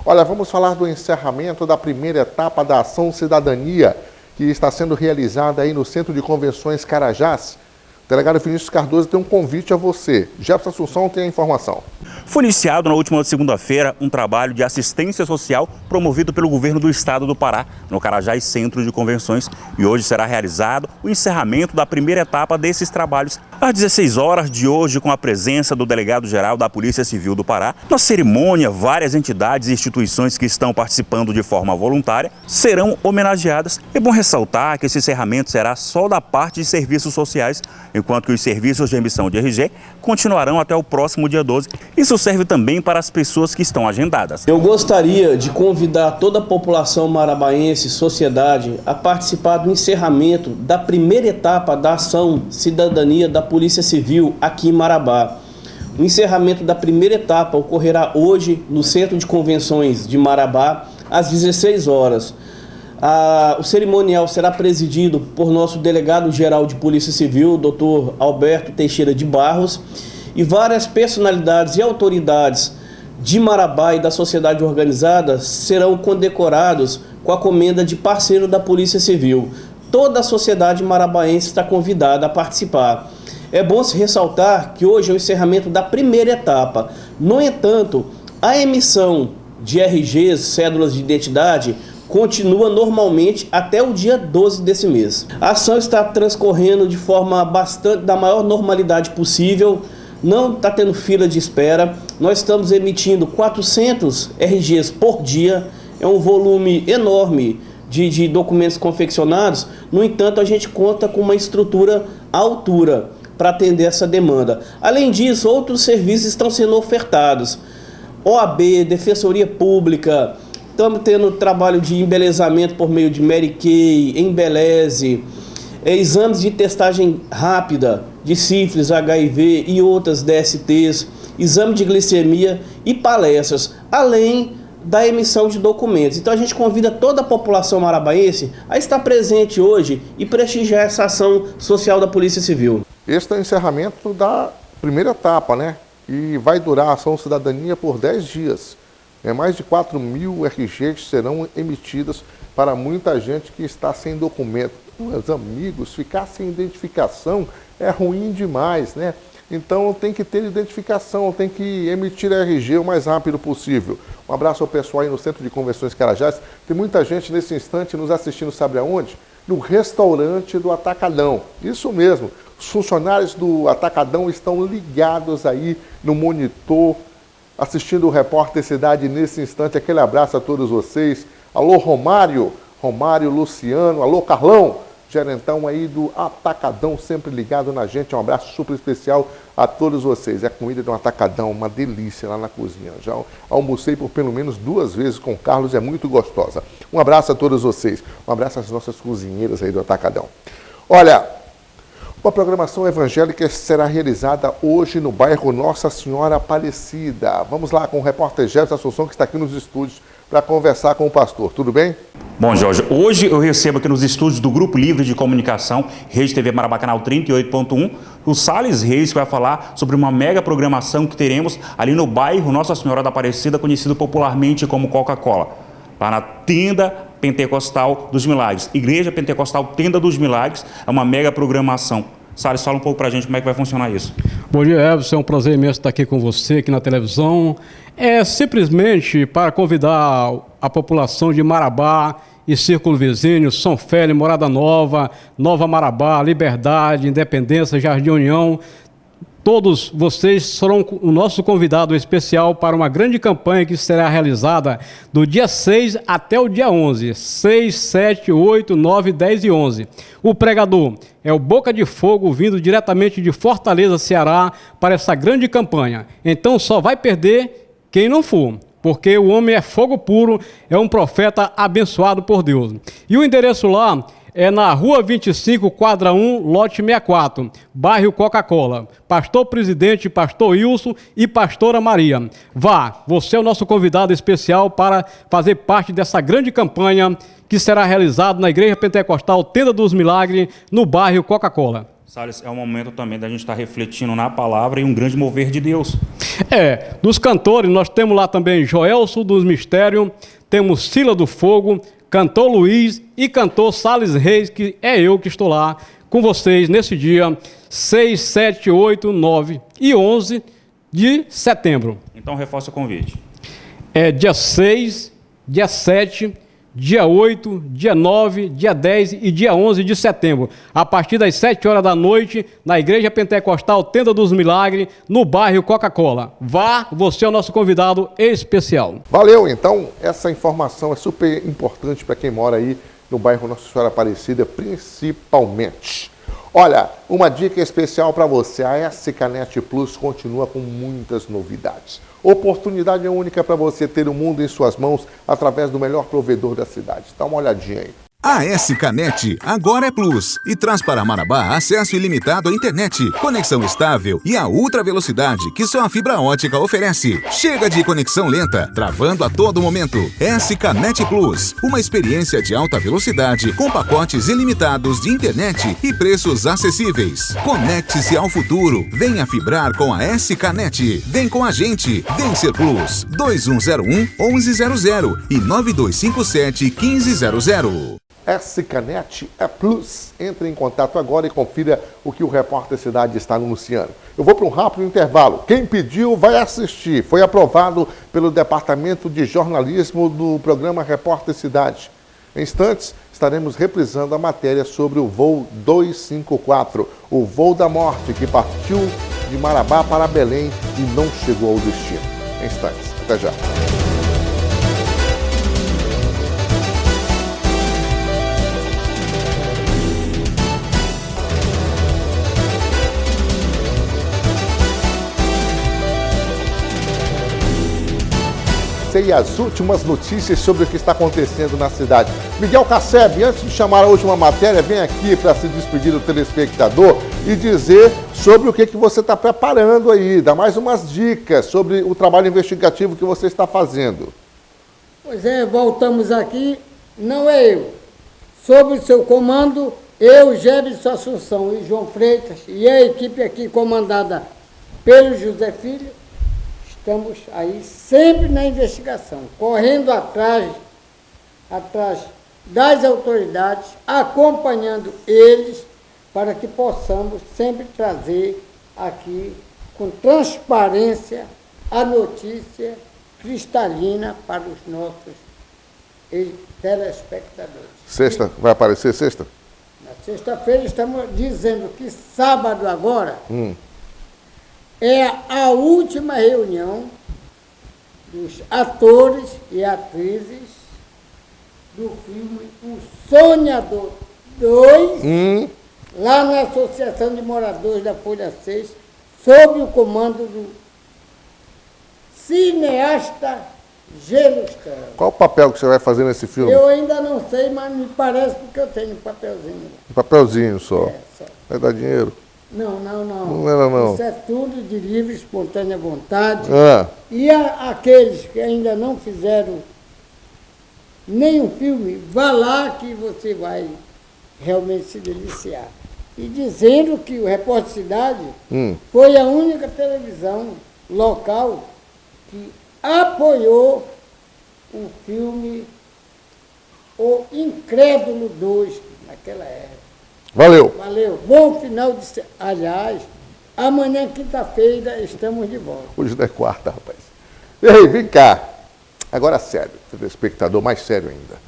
Olha, vamos falar do encerramento da primeira etapa da Ação Cidadania, que está sendo realizada aí no Centro de Convenções Carajás. O delegado Vinícius Cardoso tem um convite a você. Jefferson Assunção tem a informação. Foi iniciado na última segunda-feira um trabalho de assistência social promovido pelo governo do estado do Pará, no Carajás Centro de Convenções, e hoje será realizado o encerramento da primeira etapa desses trabalhos. Às 16 horas de hoje, com a presença do delegado-geral da Polícia Civil do Pará, na cerimônia, várias entidades e instituições que estão participando de forma voluntária serão homenageadas. É bom ressaltar que esse encerramento será só da parte de serviços sociais, enquanto que os serviços de emissão de RG continuarão até o próximo dia 12. Isso serve também para as pessoas que estão agendadas. Eu gostaria de convidar toda a população marabaense, sociedade, a participar do encerramento da primeira etapa da Ação Cidadania da Polícia Civil aqui em Marabá. O encerramento da primeira etapa ocorrerá hoje no Centro de Convenções de Marabá, às 16 horas. O cerimonial será presidido por nosso delegado-geral de Polícia Civil, Dr. Alberto Teixeira de Barros, e várias personalidades e autoridades de Marabá e da sociedade organizada serão condecorados com a comenda de parceiro da Polícia Civil. Toda a sociedade marabaense está convidada a participar. É bom se ressaltar que hoje é o encerramento da primeira etapa. No entanto, a emissão de RGs, cédulas de identidade, continua normalmente até o dia 12 desse mês. A ação está transcorrendo de forma da maior normalidade possível, não está tendo fila de espera. Nós estamos emitindo 400 RGs por dia, é um volume enorme de documentos confeccionados. No entanto, a gente conta com uma estrutura à altura para atender essa demanda. Além disso, outros serviços estão sendo ofertados. OAB, Defensoria Pública, estamos tendo trabalho de embelezamento por meio de Mary Kay, Embeleze, exames de testagem rápida de sífilis, HIV e outras DSTs, exame de glicemia e palestras, além da emissão de documentos. Então a gente convida toda a população marabaense a estar presente hoje e prestigiar essa ação social da Polícia Civil. Este é o encerramento da primeira etapa, né? E vai durar a ação cidadania por 10 dias. Mais de 4.000 RGs serão emitidas para muita gente que está sem documento. Meus amigos, ficar sem identificação é ruim demais, né? Então tem que ter identificação, tem que emitir RG o mais rápido possível. Um abraço ao pessoal aí no Centro de Convenções Carajás. Tem muita gente nesse instante nos assistindo, sabe aonde? No restaurante do Atacadão. Isso mesmo, os funcionários do Atacadão estão ligados aí no monitor, assistindo o Repórter Cidade nesse instante. Aquele abraço a todos vocês. Alô, Romário, Luciano, alô, Carlão, gerentão aí do Atacadão, sempre ligado na gente. Um abraço super especial a todos vocês. A comida de um Atacadão, uma delícia lá na cozinha. Já almocei por pelo menos 2 vezes com o Carlos, é muito gostosa. Um abraço a todos vocês. Um abraço às nossas cozinheiras aí do Atacadão. Olha, uma programação evangélica será realizada hoje no bairro Nossa Senhora Aparecida. Vamos lá com o repórter Jefferson Assunção, que está aqui nos estúdios, para conversar com o pastor. Tudo bem? Bom, Jorge, hoje eu recebo aqui nos estúdios do Grupo Livre de Comunicação, Rede TV Marabá, canal 38.1, o Salles Reis, que vai falar sobre uma mega programação que teremos ali no bairro Nossa Senhora da Aparecida, conhecido popularmente como Coca-Cola, lá na Tenda Pentecostal dos Milagres. Igreja Pentecostal Tenda dos Milagres, é uma mega programação. Salles, fala um pouco pra gente como é que vai funcionar isso. Bom dia, Everson, é um prazer imenso estar aqui com você, aqui na televisão. É simplesmente para convidar a população de Marabá e Círculo Vizinho, São Félix, Morada Nova, Nova Marabá, Liberdade, Independência, Jardim União. Todos vocês serão o nosso convidado especial para uma grande campanha que será realizada do dia 6 até o dia 11. 6, 7, 8, 9, 10 e 11. O pregador é o Boca de Fogo, vindo diretamente de Fortaleza, Ceará, para essa grande campanha. Então só vai perder quem não for, porque o homem é fogo puro, é um profeta abençoado por Deus. E o endereço lá é na Rua 25, quadra 1, lote 64, bairro Coca-Cola. Pastor Presidente, Pastor Wilson e Pastora Maria. Vá, você é o nosso convidado especial para fazer parte dessa grande campanha que será realizada na Igreja Pentecostal Tenda dos Milagres, no bairro Coca-Cola. Salles, é um momento também da gente estar refletindo na palavra e um grande mover de Deus. Dos cantores, nós temos lá também Joelson dos Mistérios, temos Sila do Fogo, cantor Luiz e cantor Salles Reis, que é eu que estou lá com vocês nesse dia 6, 7, 8, 9 e 11 de setembro. Então reforça o convite. Dia 6, dia 7, dia 8, dia 9, dia 10 e dia 11 de setembro, a partir das 7 horas da noite, na Igreja Pentecostal Tenda dos Milagres, no bairro Coca-Cola. Vá, você é o nosso convidado especial. Valeu, então, essa informação é super importante para quem mora aí no bairro Nossa Senhora Aparecida, principalmente. Olha, uma dica especial para você, a SCNet Plus continua com muitas novidades. Oportunidade única para você ter o mundo em suas mãos através do melhor provedor da cidade. Dá uma olhadinha aí. A SCNet agora é Plus e traz para Marabá acesso ilimitado à internet, conexão estável e a ultra velocidade que só a fibra ótica oferece. Chega de conexão lenta, travando a todo momento. SCNet Plus, uma experiência de alta velocidade com pacotes ilimitados de internet e preços acessíveis. Conecte-se ao futuro. Venha fibrar com a SCNet. Vem com a gente. Vem ser Plus. 2101-1100 e 9257-1500. SCNet é Plus. Entre em contato agora e confira o que o Repórter Cidade está anunciando. Eu vou para um rápido intervalo. Quem pediu vai assistir. Foi aprovado pelo Departamento de Jornalismo do programa Repórter Cidade. Em instantes, estaremos reprisando a matéria sobre o voo 254, o voo da morte que partiu de Marabá para Belém e não chegou ao destino. Em instantes. Até já. E as últimas notícias sobre o que está acontecendo na cidade. Miguel Casseb, antes de chamar a última matéria, vem aqui para se despedir do telespectador e dizer sobre o que você está preparando aí. Dá mais umas dicas sobre o trabalho investigativo que você está fazendo. Pois é, voltamos aqui, não é eu. Sob o seu comando, eu, Gébson Assunção e João Freitas, e a equipe aqui comandada pelo José Filho, estamos aí sempre na investigação, correndo atrás das autoridades, acompanhando eles, para que possamos sempre trazer aqui com transparência a notícia cristalina para os nossos telespectadores. Sexta, vai aparecer sexta? Na sexta-feira estamos dizendo que sábado agora é a última reunião dos atores e atrizes do filme O Sonhador 2, lá na Associação de Moradores da Folha 6, sob o comando do cineasta Gelustão. Qual o papel que você vai fazer nesse filme? Eu ainda não sei, mas me parece porque eu tenho um papelzinho. Um papelzinho só. Só. Vai dar dinheiro? Não. Não. Isso é tudo de livre, espontânea vontade. Ah. E aqueles que ainda não fizeram nenhum filme, vá lá que você vai realmente se deliciar. E dizendo que o Repórter Cidade foi a única televisão local que apoiou o filme O Incrédulo 2, naquela época. Valeu. Bom final de semana. Aliás, amanhã, quinta-feira, estamos de volta. Hoje não é quarta, rapaz. Ei, vem cá. Agora sério, telespectador, mais sério ainda.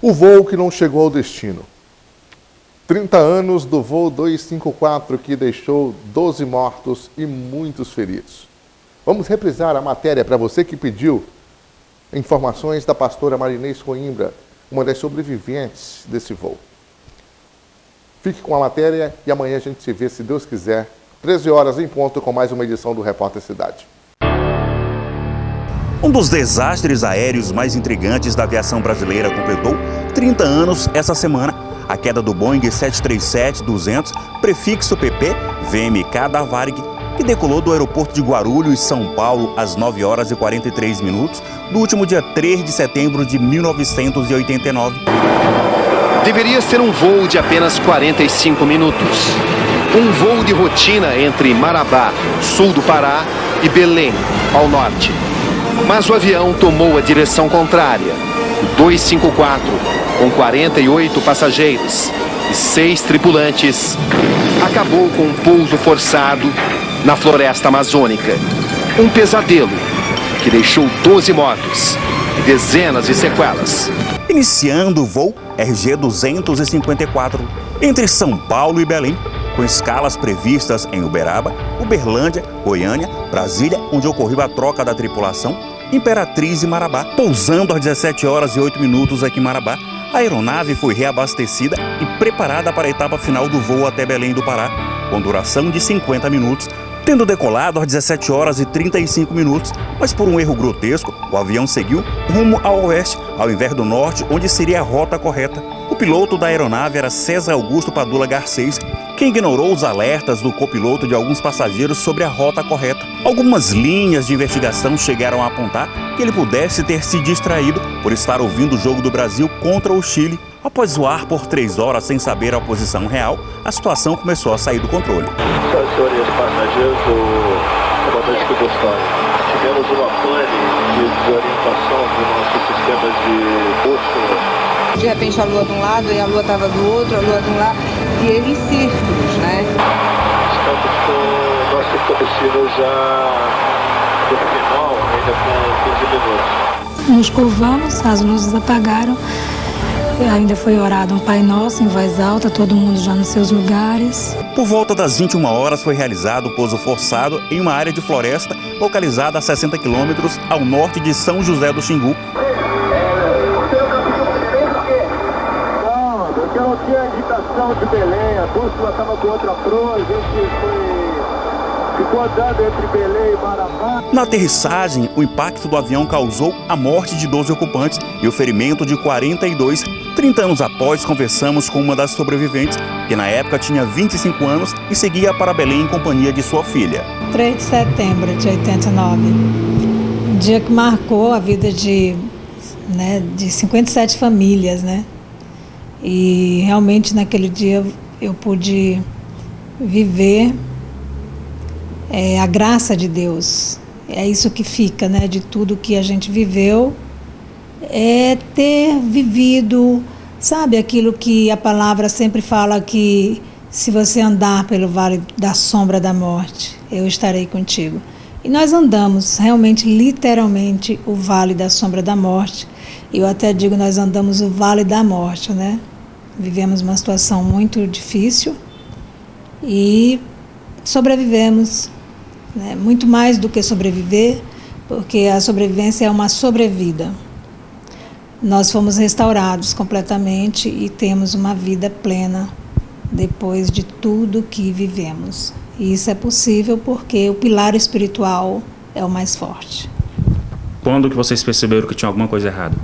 O voo que não chegou ao destino. 30 anos do voo 254 que deixou 12 mortos e muitos feridos. Vamos reprisar a matéria para você que pediu informações da pastora Marinês Coimbra, uma das sobreviventes desse voo. Fique com a matéria e amanhã a gente se vê, se Deus quiser, 13 horas em ponto, com mais uma edição do Repórter Cidade. Um dos desastres aéreos mais intrigantes da aviação brasileira completou 30 anos essa semana. A queda do Boeing 737-200, prefixo PP, VMK da Varig, que decolou do aeroporto de Guarulhos, São Paulo, às 9 horas e 43 minutos, do último dia 3 de setembro de 1989. Deveria ser um voo de apenas 45 minutos. Um voo de rotina entre Marabá, sul do Pará, e Belém, ao norte. Mas o avião tomou a direção contrária. O 254, com 48 passageiros e 6 tripulantes, acabou com um pouso forçado na floresta amazônica. Um pesadelo que deixou 12 mortos e dezenas de sequelas. Iniciando o voo RG 254 entre São Paulo e Belém, com escalas previstas em Uberaba, Uberlândia, Goiânia, Brasília, onde ocorreu a troca da tripulação, Imperatriz e Marabá. Pousando às 17 horas e 8 minutos aqui em Marabá, a aeronave foi reabastecida e preparada para a etapa final do voo até Belém do Pará, com duração de 50 minutos, tendo decolado às 17 horas e 35 minutos, mas por um erro grotesco, o avião seguiu rumo ao oeste, ao invés do norte, onde seria a rota correta. O piloto da aeronave era César Augusto Padula Garcês, que ignorou os alertas do copiloto de alguns passageiros sobre a rota correta. Algumas linhas de investigação chegaram a apontar que ele pudesse ter se distraído por estar ouvindo o jogo do Brasil contra o Chile. Após voar por 3 horas sem saber a posição real, a situação começou a sair do controle. Senhores passageiros do comandante que Gustavo, tivemos uma pane de desorientação do nosso sistema de bússola. De repente a lua de um lado e a lua estava do outro, a lua de um lado, e ele em círculos, né? Estamos com o nosso combustível já no final, ainda com 15 minutos. Nos curvamos, as luzes apagaram. Ainda foi orado um Pai Nosso em voz alta, todo mundo já nos seus lugares. Por volta das 21 horas foi realizado o pouso forçado em uma área de floresta localizada a 60 quilômetros ao norte de São José do Xingu. Não tinha agitação de Belém, a bússola estava com outra proa, a gente ficou andando entre Belém e Marabá. Na aterrissagem, o impacto do avião causou a morte de 12 ocupantes e o ferimento de 42. 30 anos após, conversamos com uma das sobreviventes, que na época tinha 25 anos e seguia para Belém em companhia de sua filha. 3 de setembro de 89, dia que marcou a vida de 57 famílias, né? E realmente naquele dia eu pude viver a graça de Deus. É isso que fica, né? De tudo que a gente viveu, é ter vivido, sabe, aquilo que a palavra sempre fala, que se você andar pelo vale da sombra da morte, eu estarei contigo. E nós andamos realmente, literalmente, o vale da sombra da morte. Eu até digo, nós andamos o vale da morte, né? Vivemos uma situação muito difícil e sobrevivemos, né? Muito mais do que sobreviver, porque a sobrevivência é uma sobrevida. Nós fomos restaurados completamente e temos uma vida plena depois de tudo que vivemos. E isso é possível porque o pilar espiritual é o mais forte. Quando que vocês perceberam que tinha alguma coisa errada?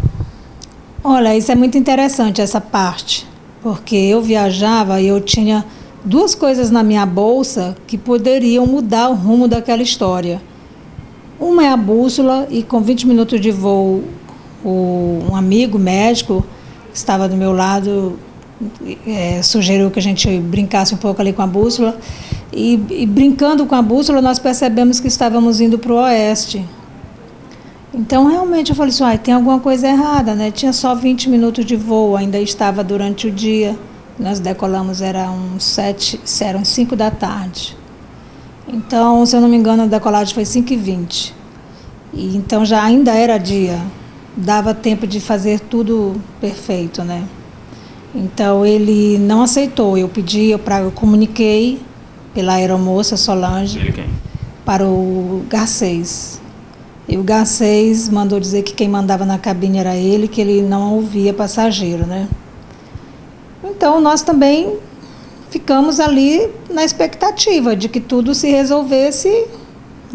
Olha, isso é muito interessante, essa parte, porque eu viajava e eu tinha duas coisas na minha bolsa que poderiam mudar o rumo daquela história. Uma é a bússola, e com 20 minutos de voo, um amigo médico que estava do meu lado sugeriu que a gente brincasse um pouco ali com a bússola, e brincando com a bússola nós percebemos que estávamos indo para o oeste. Então realmente eu falei assim, tem alguma coisa errada, né? Tinha só 20 minutos de voo, ainda estava durante o dia. Nós decolamos, eram 5 da tarde. Então, se eu não me engano, a decolagem foi 5h20. E então já ainda era dia, dava tempo de fazer tudo perfeito, né? Então ele não aceitou. Eu comuniquei pela aeromoça Solange para o Garcês. E o Garcês mandou dizer que quem mandava na cabine era ele, que ele não ouvia passageiro, né? Então nós também ficamos ali na expectativa de que tudo se resolvesse.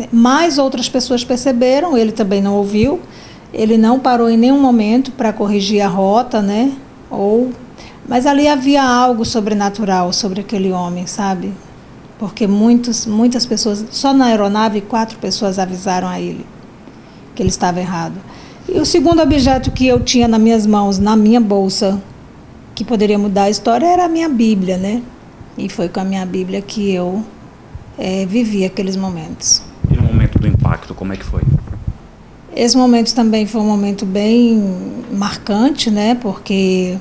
Mais outras pessoas perceberam, ele também não ouviu. Ele não parou em nenhum momento para corrigir a rota, né? Mas ali havia algo sobrenatural sobre aquele homem, sabe? Porque muitas pessoas, só na aeronave 4 pessoas avisaram a ele que ele estava errado. E o segundo objeto que eu tinha nas minhas mãos, na minha bolsa, que poderia mudar a história, era a minha Bíblia, né? E foi com a minha Bíblia que eu vivi aqueles momentos. E no momento do impacto, como é que foi? Esse momento também foi um momento bem marcante, né? Porque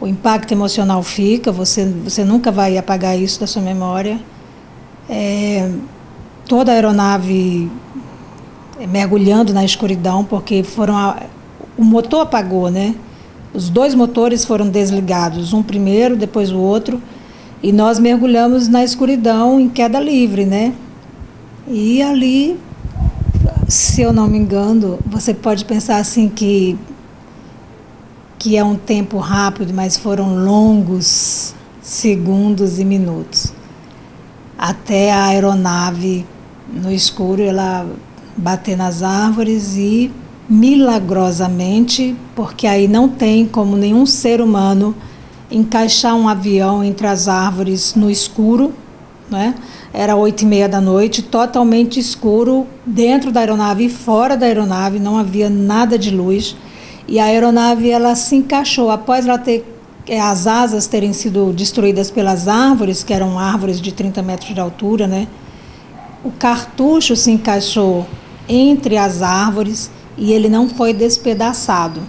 o impacto emocional fica, você nunca vai apagar isso da sua memória. Toda a aeronave mergulhando na escuridão, porque o motor apagou, né? Os 2 motores foram desligados, um primeiro, depois o outro, e nós mergulhamos na escuridão em queda livre, né? E ali, se eu não me engano, você pode pensar assim que é um tempo rápido, mas foram longos segundos e minutos. Até a aeronave, no escuro, ela bater nas árvores e, milagrosamente, porque aí não tem como nenhum ser humano encaixar um avião entre as árvores no escuro, né? Era 8h30 da noite, totalmente escuro, dentro da aeronave e fora da aeronave, não havia nada de luz. E a aeronave, ela se encaixou, após ela as asas terem sido destruídas pelas árvores, que eram árvores de 30 metros de altura, né? O cartucho se encaixou entre as árvores e ele não foi despedaçado.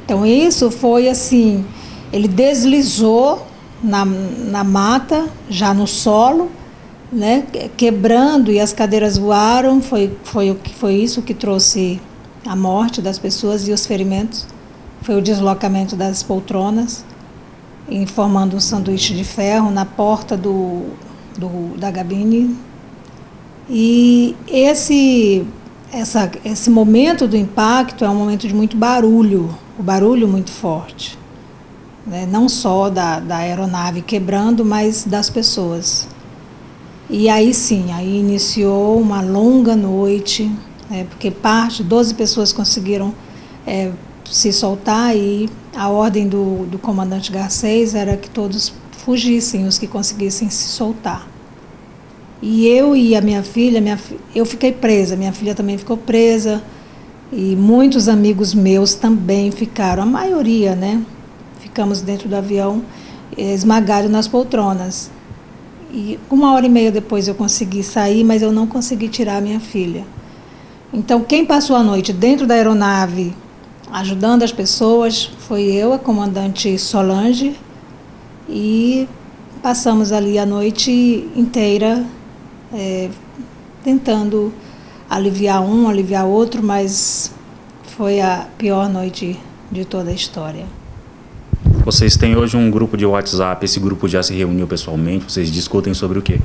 Então isso foi assim, ele deslizou na mata, já no solo, né? Quebrando, e as cadeiras voaram. Foi isso que trouxe a morte das pessoas e os ferimentos. Foi o deslocamento das poltronas, formando um sanduíche de ferro na porta da cabine. E esse momento do impacto é um momento de muito barulho, o barulho muito forte, né? Não só da aeronave quebrando, mas das pessoas. E aí sim, aí iniciou uma longa noite, porque 12 pessoas conseguiram se soltar, e a ordem do comandante Garcês era que todos fugissem, os que conseguissem se soltar. E eu e a minha filha, eu fiquei presa, minha filha também ficou presa, E muitos amigos meus também ficaram, a maioria, né? Ficamos dentro do avião, esmagados nas poltronas. E 1h30 depois eu consegui sair, mas eu não consegui tirar a minha filha. Então, quem passou a noite dentro da aeronave, ajudando as pessoas, foi eu, a comandante Solange, e passamos ali a noite inteira tentando aliviar um, aliviar outro, mas foi a pior noite de toda a história. Vocês têm hoje um grupo de WhatsApp, esse grupo já se reuniu pessoalmente, vocês discutem sobre o quê?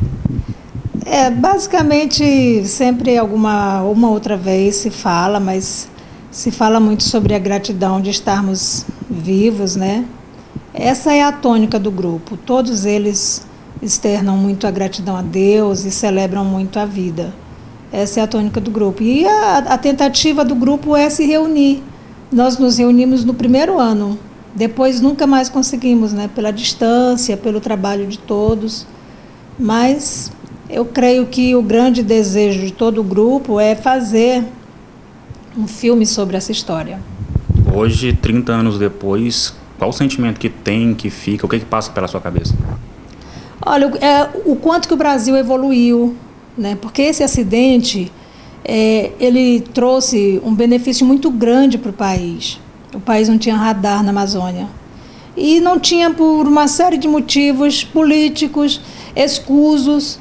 Basicamente, sempre uma outra vez se fala, mas se fala muito sobre a gratidão de estarmos vivos, né? Essa é a tônica do grupo, todos eles externam muito a gratidão a Deus e celebram muito a vida. Essa é a tônica do grupo. E a tentativa do grupo é se reunir. Nós nos reunimos no primeiro ano, depois nunca mais conseguimos, né? Pela distância, pelo trabalho de todos. Mas eu creio que o grande desejo de todo o grupo é fazer um filme sobre essa história. Hoje, 30 anos depois, qual o sentimento que tem, que fica, o que passa pela sua cabeça? Olha, o quanto que o Brasil evoluiu, né? Porque esse acidente, ele trouxe um benefício muito grande para o país. O país não tinha radar na Amazônia. E não tinha por uma série de motivos políticos, escusos,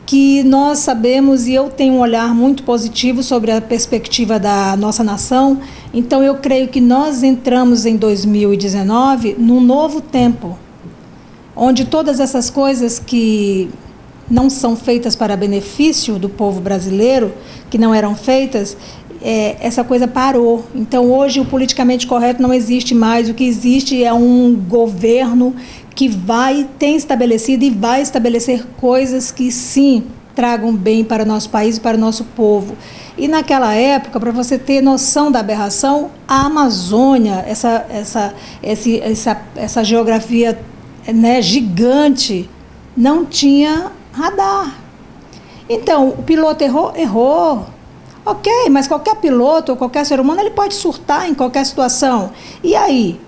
que nós sabemos, e eu tenho um olhar muito positivo sobre a perspectiva da nossa nação. Então eu creio que nós entramos em 2019 num novo tempo, onde todas essas coisas que não são feitas para benefício do povo brasileiro, que não eram feitas, essa coisa parou. Então hoje o politicamente correto não existe mais, o que existe é um governo que tem estabelecido e vai estabelecer coisas que sim tragam bem para o nosso país e para o nosso povo. E naquela época, para você ter noção da aberração, a Amazônia, essa geografia, né, gigante, não tinha radar. Então, o piloto errou. Ok, mas qualquer piloto ou qualquer ser humano, ele pode surtar em qualquer situação. E aí,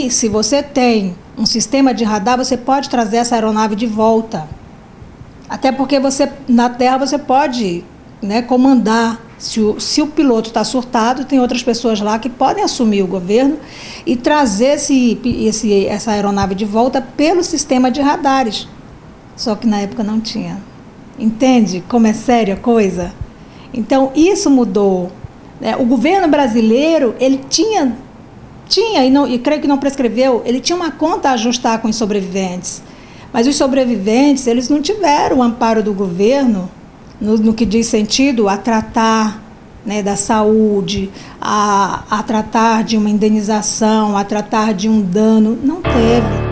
se você tem um sistema de radar, você pode trazer essa aeronave de volta. Até porque na Terra você pode, né, comandar. Se o piloto está surtado, tem outras pessoas lá que podem assumir o governo e trazer essa aeronave de volta pelo sistema de radares. Só que na época não tinha. Entende como é séria a coisa? Então isso mudou. O governo brasileiro, ele tinha e creio que não prescreveu, ele tinha uma conta a ajustar com os sobreviventes. Mas os sobreviventes, eles não tiveram o amparo do governo no que diz sentido a tratar, né, da saúde, a tratar de uma indenização, a tratar de um dano. Não teve.